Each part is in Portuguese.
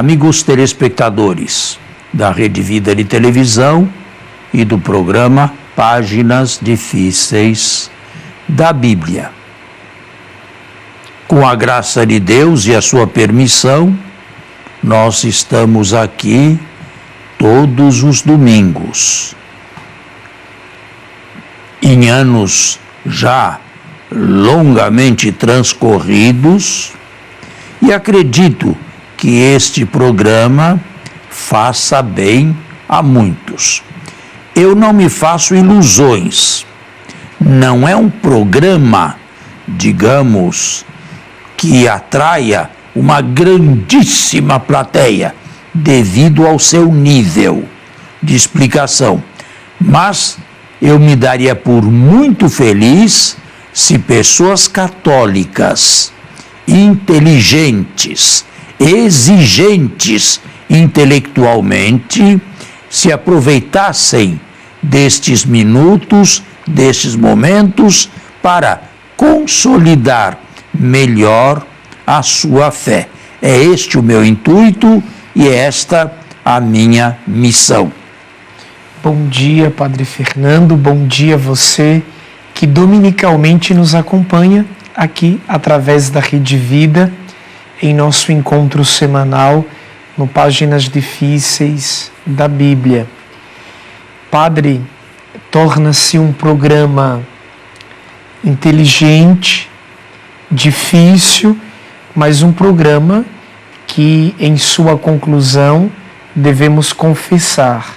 Amigos telespectadores da Rede Vida de Televisão e do programa Páginas Difíceis da Bíblia. Com a graça de Deus e a sua permissão, nós estamos aqui todos os domingos. Em anos já longamente transcorridos, e acredito que este programa faça bem a muitos. Eu não me faço ilusões. Não é um programa, digamos, que atraia uma grandíssima plateia devido ao seu nível de explicação. Mas eu me daria por muito feliz se pessoas católicas, inteligentes, exigentes intelectualmente, se aproveitassem destes minutos, destes momentos, para consolidar melhor a sua fé. É este o meu intuito e é esta a minha missão. Bom dia, Padre Fernando, bom dia a você que dominicalmente nos acompanha aqui através da Rede Vida, em nosso encontro semanal no Páginas Difíceis da Bíblia. Padre, torna-se um programa inteligente, difícil, mas um programa que, em sua conclusão, devemos confessar.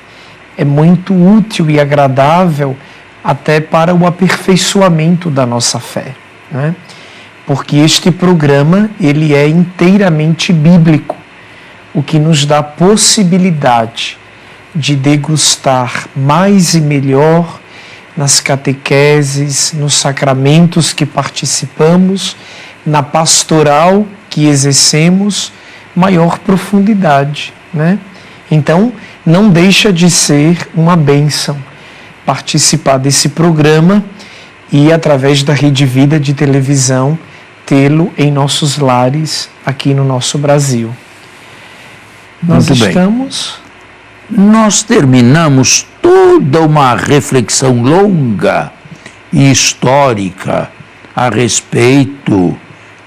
É muito útil e agradável até para o aperfeiçoamento da nossa fé, né? Porque este programa, ele é inteiramente bíblico, o que nos dá a possibilidade de degustar mais e melhor nas catequeses, nos sacramentos que participamos, na pastoral que exercemos, maior profundidade, né? Então, não deixa de ser uma bênção participar desse programa e, através da Rede Vida de televisão, tê-lo em nossos lares aqui no nosso Brasil. Nós terminamos toda uma reflexão longa e histórica a respeito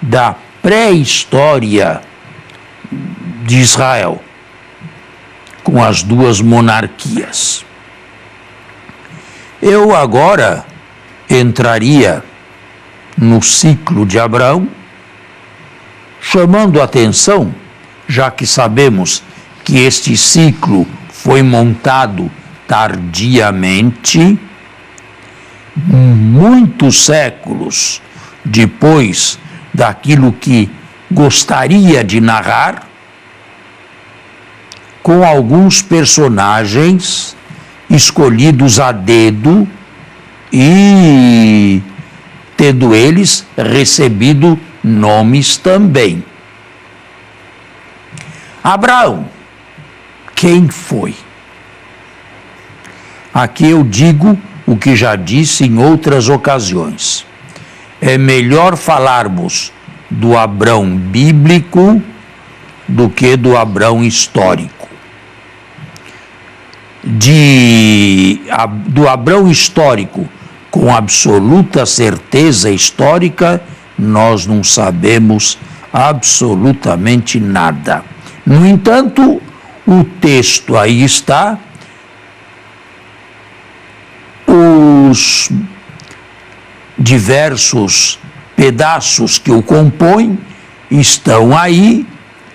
da pré-história de Israel, com as duas monarquias. Eu agora entraria no ciclo de Abraão, chamando a atenção, já que sabemos que este ciclo foi montado tardiamente, muitos séculos depois daquilo que gostaria de narrar, com alguns personagens escolhidos a dedo e tendo eles recebido nomes também. Abraão, quem foi? Aqui eu digo o que já disse em outras ocasiões. É melhor falarmos do Abraão bíblico do que do Abraão histórico. Do Abraão histórico, com absoluta certeza histórica, nós não sabemos absolutamente nada. No entanto, o texto aí está, os diversos pedaços que o compõem estão aí,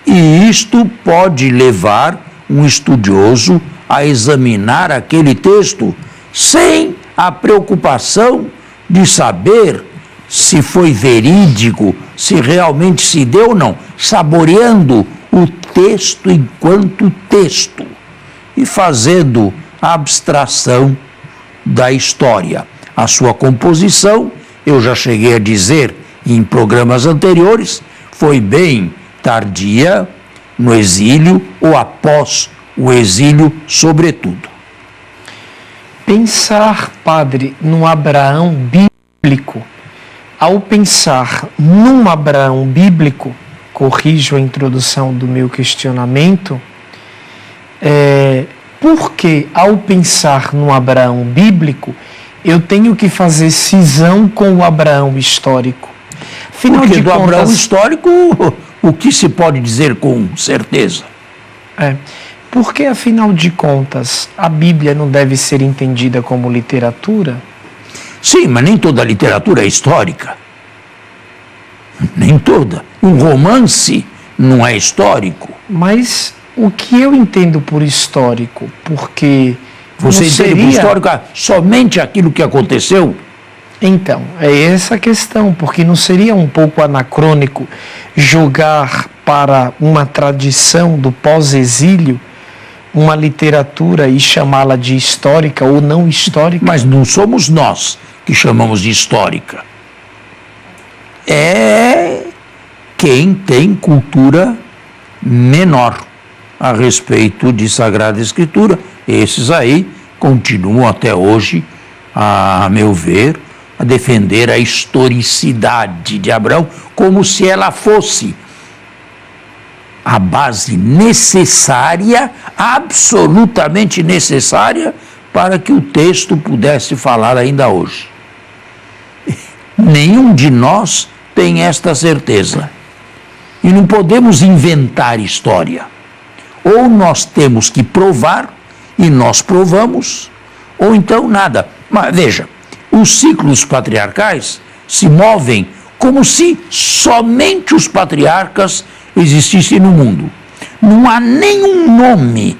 e isto pode levar um estudioso a examinar aquele texto sem a preocupação de saber se foi verídico, se realmente se deu ou não, saboreando o texto enquanto texto e fazendo a abstração da história. A sua composição, eu já cheguei a dizer em programas anteriores, foi bem tardia, no exílio ou após o exílio, sobretudo. Pensar, padre, no Abraão bíblico, ao pensar num Abraão bíblico, corrijo a introdução do meu questionamento, porque ao pensar no Abraão bíblico, eu tenho que fazer cisão com o Abraão histórico. Afinal Porque de do contas, Abraão histórico, o que se pode dizer com certeza? Porque, afinal de contas, a Bíblia não deve ser entendida como literatura? Sim, mas nem toda literatura é histórica. Nem toda. Um romance não é histórico. Mas o que eu entendo por histórico? Porque Você entende por histórico somente aquilo que aconteceu? Então, é essa a questão, porque não seria um pouco anacrônico jogar para uma tradição do pós-exílio uma literatura e chamá-la de histórica ou não histórica? Mas não somos nós que chamamos de histórica. É quem tem cultura menor a respeito de Sagrada Escritura. Esses aí continuam até hoje, a meu ver, a defender a historicidade de Abraão como se ela fosse a base necessária, absolutamente necessária, para que o texto pudesse falar ainda hoje. Nenhum de nós tem esta certeza. E não podemos inventar história. Ou nós temos que provar, e nós provamos, ou então nada. Mas veja, os ciclos patriarcais se movem como se somente os patriarcas existissem no mundo. Não há nenhum nome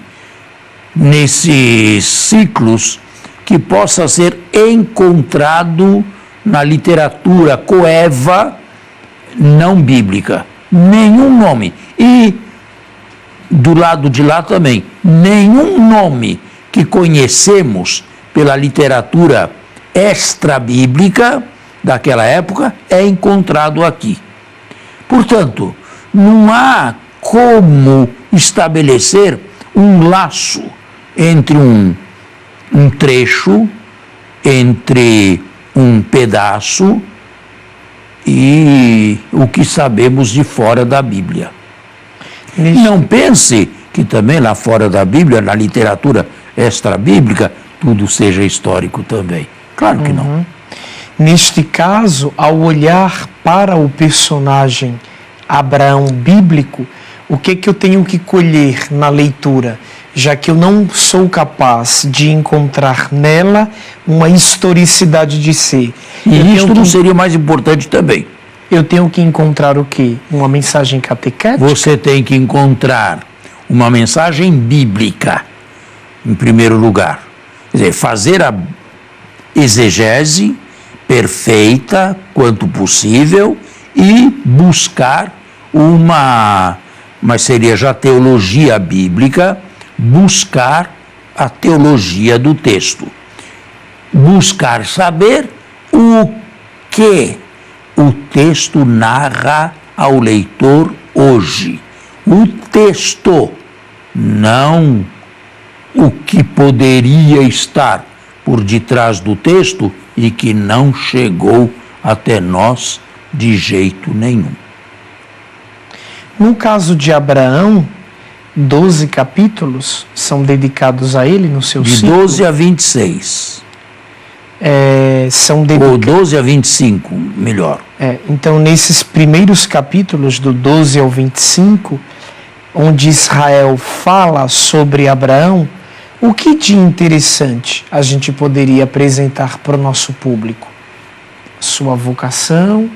nesses ciclos que possa ser encontrado na literatura coeva não bíblica. Nenhum nome. E do lado de lá também, nenhum nome que conhecemos pela literatura extra-bíblica daquela época é encontrado aqui. Portanto, não há como estabelecer um laço entre um trecho, entre um pedaço e o que sabemos de fora da Bíblia. Não pense que também lá fora da Bíblia, na literatura extra-bíblica, tudo seja histórico também. Claro que não. Neste caso, ao olhar para o personagem Abraão bíblico, o que eu tenho que colher na leitura, já que eu não sou capaz de encontrar nela uma historicidade de ser? E isto não seria mais importante também. Eu tenho que encontrar o quê? Uma mensagem catequética? Você tem que encontrar uma mensagem bíblica, em primeiro lugar. Quer dizer, fazer a exegese perfeita quanto possível e buscar mas seria já teologia bíblica, buscar a teologia do texto. Buscar saber o que o texto narra ao leitor hoje. O texto, não o que poderia estar por detrás do texto e que não chegou até nós de jeito nenhum. No caso de Abraão, 12 capítulos são dedicados a ele no seu ciclo? De 12 a 26. São Ou 12 a 25, melhor. Então, nesses primeiros capítulos, do 12 ao 25, onde Israel fala sobre Abraão, o que de interessante a gente poderia apresentar para o nosso público? Sua vocação,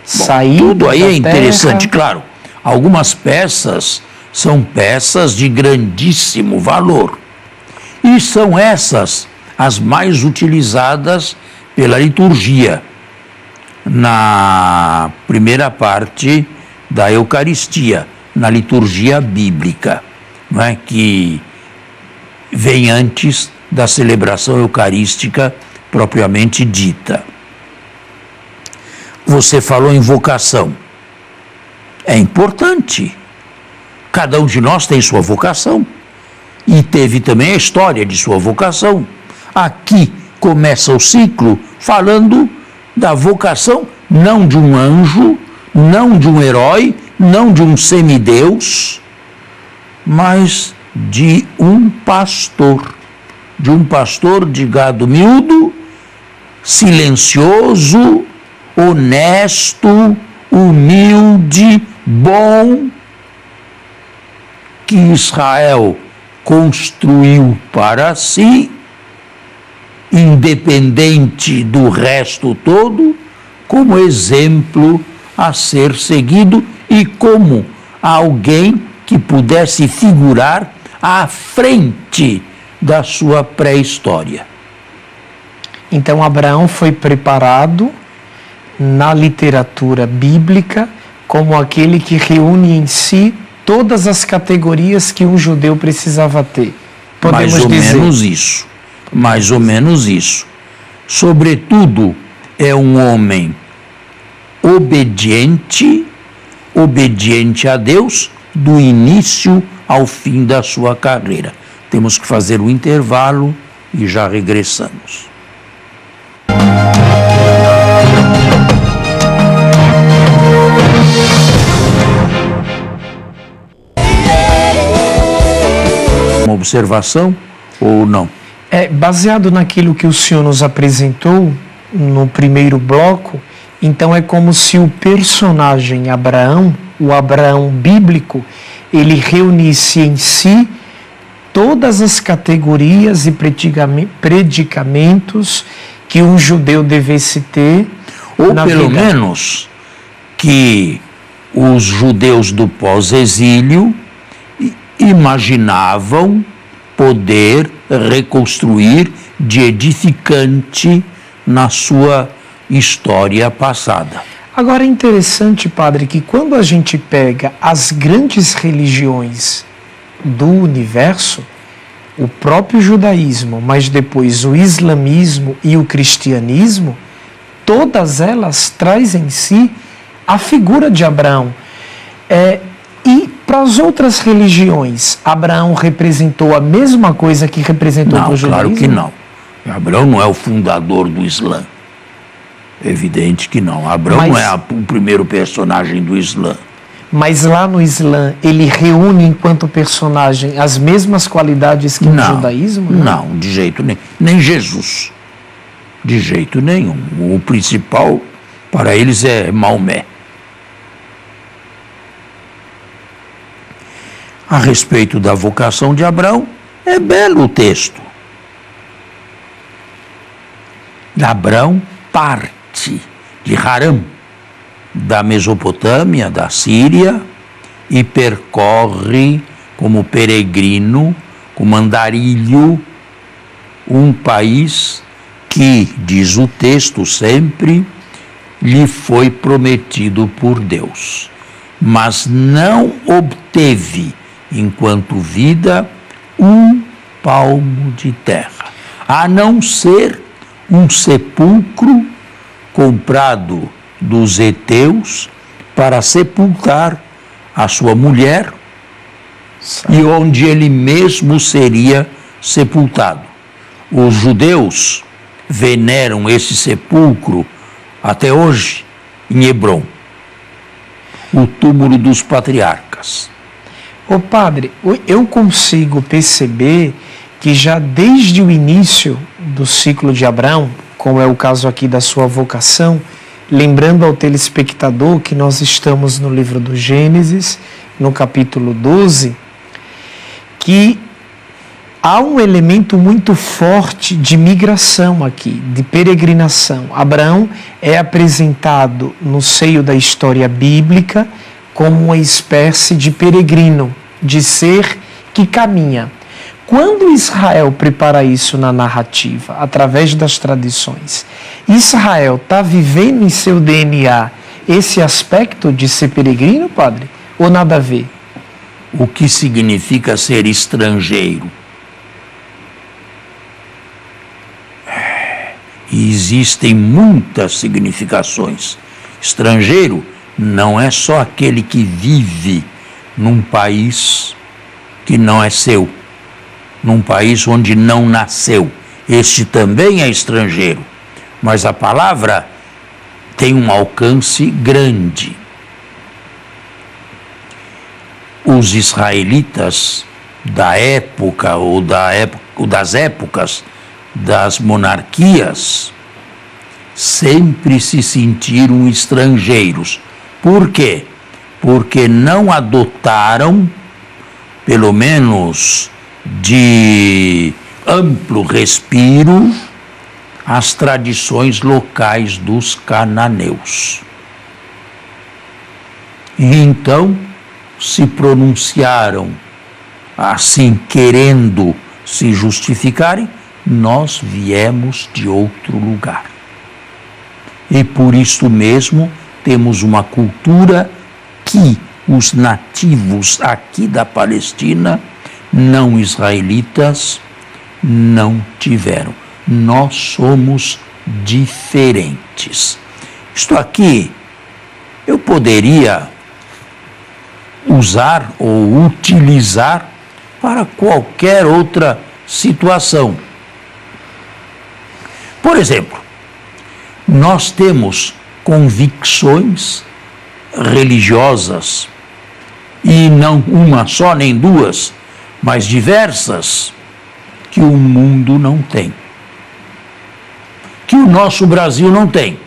sair tudo aí da é interessante, terra. claro. Algumas peças são peças de grandíssimo valor. E são essas as mais utilizadas pela liturgia na primeira parte da Eucaristia, na liturgia bíblica, não é? Que vem antes da celebração eucarística propriamente dita. Você falou em vocação. É importante. Cada um de nós tem sua vocação e teve também a história de sua vocação. Aqui começa o ciclo falando da vocação não de um anjo, não de um herói, não de um semideus, mas de um pastor de gado miúdo, silencioso, honesto, humilde, bom, que Israel construiu para si, independente do resto todo, como exemplo a ser seguido e como alguém que pudesse figurar à frente da sua pré-história. Então Abraão foi preparado na literatura bíblica como aquele que reúne em si todas as categorias que um judeu precisava ter. Podemos dizer. Mais ou menos isso. Sobretudo, é um homem obediente a Deus, do início ao fim da sua carreira. Temos que fazer um intervalo e já regressamos. Uma observação ou não? Baseado naquilo que o senhor nos apresentou no primeiro bloco, então é como se o personagem Abraão, o Abraão bíblico, ele reunisse em si todas as categorias e predicamentos que um judeu devesse ter. Ou pelo menos que os judeus do pós-exílio imaginavam poder reconstruir de edificante na sua história passada. Agora é interessante, padre, que quando a gente pega as grandes religiões do universo, o próprio judaísmo, mas depois o islamismo e o cristianismo, todas elas trazem em si a figura de Abraão. E para as outras religiões, Abraão representou a mesma coisa que representou para o judaísmo? Claro que não. Abraão não é o fundador do Islã. É evidente que não. Abraão não é o primeiro personagem do Islã. Mas lá no Islã, ele reúne enquanto personagem as mesmas qualidades que no judaísmo? Não, de jeito nenhum. Nem Jesus. De jeito nenhum. O principal para eles é Maomé. A respeito da vocação de Abraão, é belo o texto. Abraão parte de Harã, da Mesopotâmia, da Síria, e percorre como peregrino, como andarilho, um país que, diz o texto sempre, lhe foi prometido por Deus, mas não obteve, enquanto vida, um palmo de terra, a não ser um sepulcro comprado dos heteus para sepultar a sua mulher e onde ele mesmo seria sepultado. Os judeus veneram esse sepulcro até hoje em Hebrom, o túmulo dos patriarcas. Ô padre, eu consigo perceber que já desde o início do ciclo de Abraão, como é o caso aqui da sua vocação, lembrando ao telespectador que nós estamos no livro do Gênesis, no capítulo 12, que há um elemento muito forte de migração aqui, de peregrinação. Abraão é apresentado no seio da história bíblica como uma espécie de peregrino, de ser que caminha. Quando Israel prepara isso na narrativa, através das tradições, Israel está vivendo em seu DNA esse aspecto de ser peregrino, padre? Ou nada a ver? O que significa ser estrangeiro? E existem muitas significações. Estrangeiro não é só aquele que vive num país que não é seu, num país onde não nasceu. Este também é estrangeiro, mas a palavra tem um alcance grande. os israelitas da época ou das épocas das monarquias sempre se sentiram estrangeiros. Por quê? Porque não adotaram, pelo menos de amplo respiro, as tradições locais dos cananeus. E então se pronunciaram assim, querendo se justificarem: nós viemos de outro lugar. E por isso mesmo temos uma cultura que os nativos aqui da Palestina, não israelitas, não tiveram. Nós somos diferentes. Isto aqui eu poderia usar ou utilizar para qualquer outra situação. Por exemplo, nós temos convicções religiosas, e não uma só nem duas, mas diversas, que o mundo não tem, que o nosso Brasil não tem.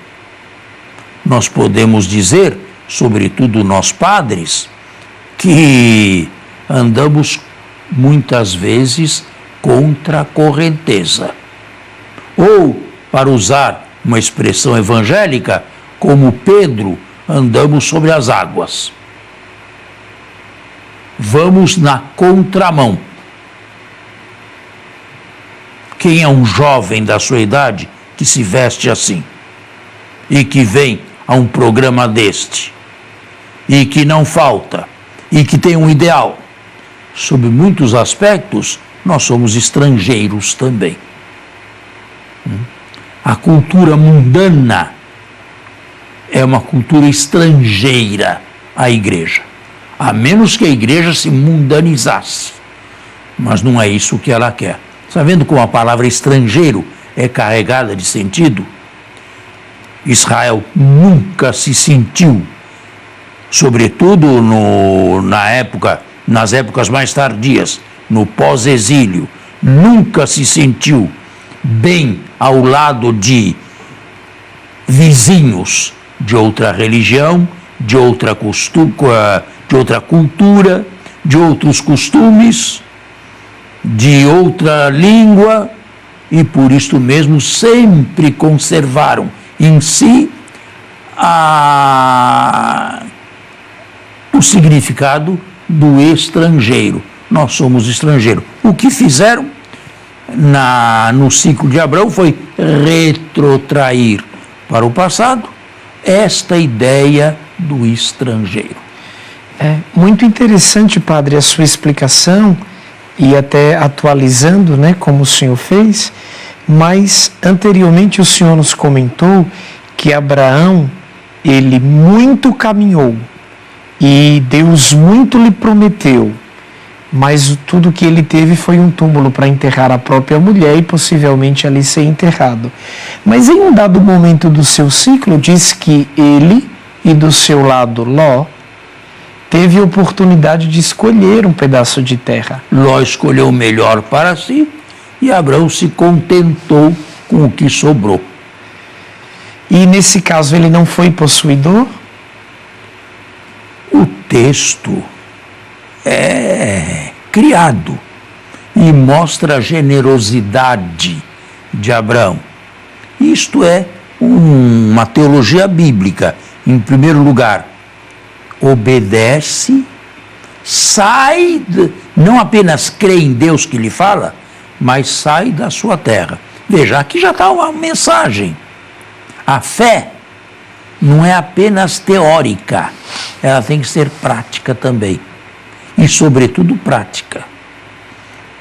Nós podemos dizer, sobretudo nós padres, que andamos muitas vezes contra a correnteza. Ou, para usar uma expressão evangélica, como Pedro, andamos sobre as águas. Vamos na contramão. Quem é um jovem da sua idade que se veste assim e que vem a um programa deste e que não falta e que tem um ideal? Sob muitos aspectos, nós somos estrangeiros também. A cultura mundana é uma cultura estrangeira à igreja, a menos que a igreja se mundanizasse. Mas não é isso que ela quer. Está vendo como a palavra estrangeiro é carregada de sentido? Israel nunca se sentiu, sobretudo nas épocas mais tardias, no pós-exílio, nunca se sentiu bem ao lado de vizinhos de outra religião, de outra cultura, de outros costumes, de outra língua, e por isto mesmo sempre conservaram em si o significado do estrangeiro. Nós somos estrangeiros. O que fizeram no ciclo de Abraão foi retrotrair para o passado esta ideia do estrangeiro. É muito interessante, padre, a sua explicação, e até atualizando, né, como o senhor fez, mas anteriormente o senhor nos comentou que Abraão, ele muito caminhou e Deus muito lhe prometeu, mas tudo que ele teve foi um túmulo para enterrar a própria mulher e possivelmente ali ser enterrado. Mas em um dado momento do seu ciclo, diz que ele e do seu lado Ló teve a oportunidade de escolher um pedaço de terra. Ló escolheu o melhor para si e Abraão se contentou com o que sobrou. E nesse caso ele não foi possuidor? O texto é criado e mostra a generosidade de Abraão. Isto é uma teologia bíblica. Em primeiro lugar, obedece, não apenas crê em Deus que lhe fala, mas sai da sua terra. Veja, aqui já está uma mensagem. A fé não é apenas teórica, ela tem que ser prática também. E, sobretudo, prática.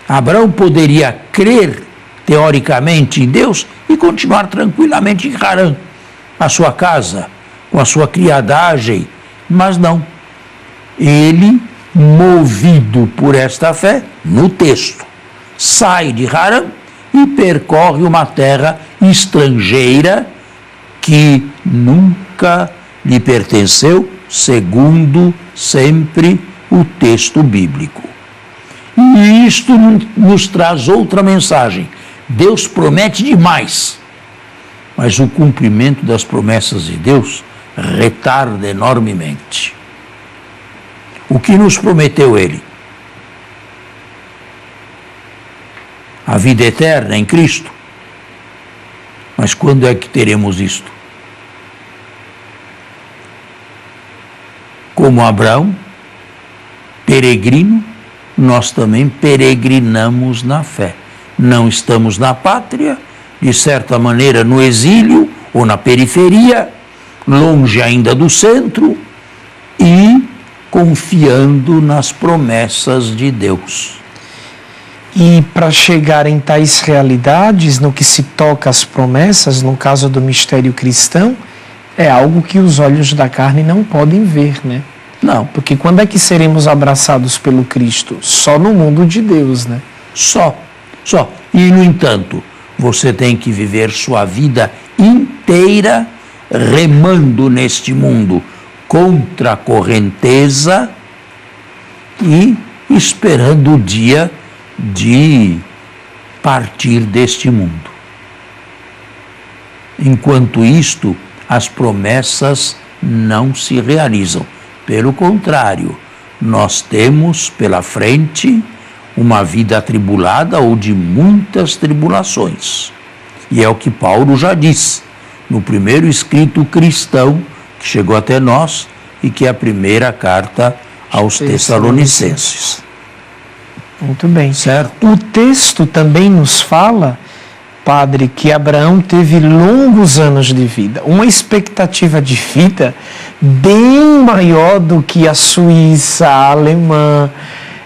Abraão poderia crer teoricamente em Deus e continuar tranquilamente em Harã, a sua casa, com a sua criadagem, mas não. Ele, movido por esta fé, no texto, sai de Harã e percorre uma terra estrangeira que nunca lhe pertenceu, segundo sempre o texto bíblico. E isto nos traz outra mensagem. Deus promete demais, mas o cumprimento das promessas de Deus retarda enormemente. O que nos prometeu Ele? A vida eterna em Cristo. Mas quando é que teremos isto? Como Abraão, peregrino, nós também peregrinamos na fé. Não estamos na pátria, de certa maneira no exílio ou na periferia, longe ainda do centro, e confiando nas promessas de Deus. E para chegar em tais realidades, no que se toca às promessas, no caso do mistério cristão, é algo que os olhos da carne não podem ver, né? Não. Porque quando é que seremos abraçados pelo Cristo? Só no mundo de Deus, né? Só. E, no entanto, você tem que viver sua vida inteira remando neste mundo contra a correnteza e esperando o dia de partir deste mundo. Enquanto isto, as promessas não se realizam. Pelo contrário, nós temos pela frente uma vida atribulada ou de muitas tribulações. E é o que Paulo já disse no primeiro escrito cristão que chegou até nós e que é a primeira carta aos Tessalonicenses. Muito bem. Certo? O texto também nos fala, padre, que Abraão teve longos anos de vida, uma expectativa de vida bem maior do que a Suíça, a Alemanha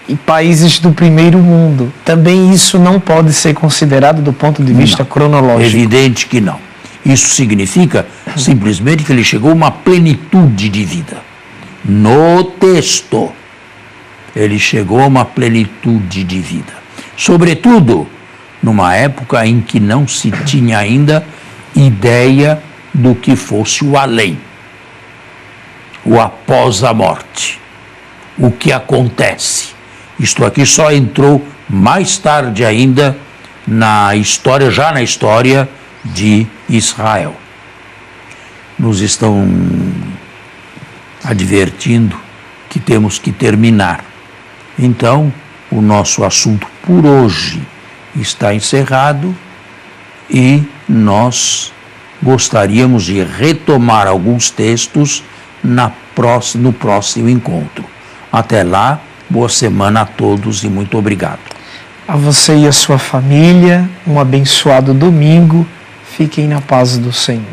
e países do primeiro mundo. Também isso não pode ser considerado do ponto de vista cronológico. Evidente que não. Isso significa simplesmente que ele chegou a uma plenitude de vida. No texto, ele chegou a uma plenitude de vida. Sobretudo, numa época em que não se tinha ainda ideia do que fosse o além, o após a morte, o que acontece. Isto aqui só entrou mais tarde ainda na história, já na história de Israel. Nos estão advertindo que temos que terminar. Então, o nosso assunto por hoje está encerrado e nós gostaríamos de retomar alguns textos no próximo encontro. Até lá, boa semana a todos e muito obrigado. A você e a sua família, um abençoado domingo. Fiquem na paz do Senhor.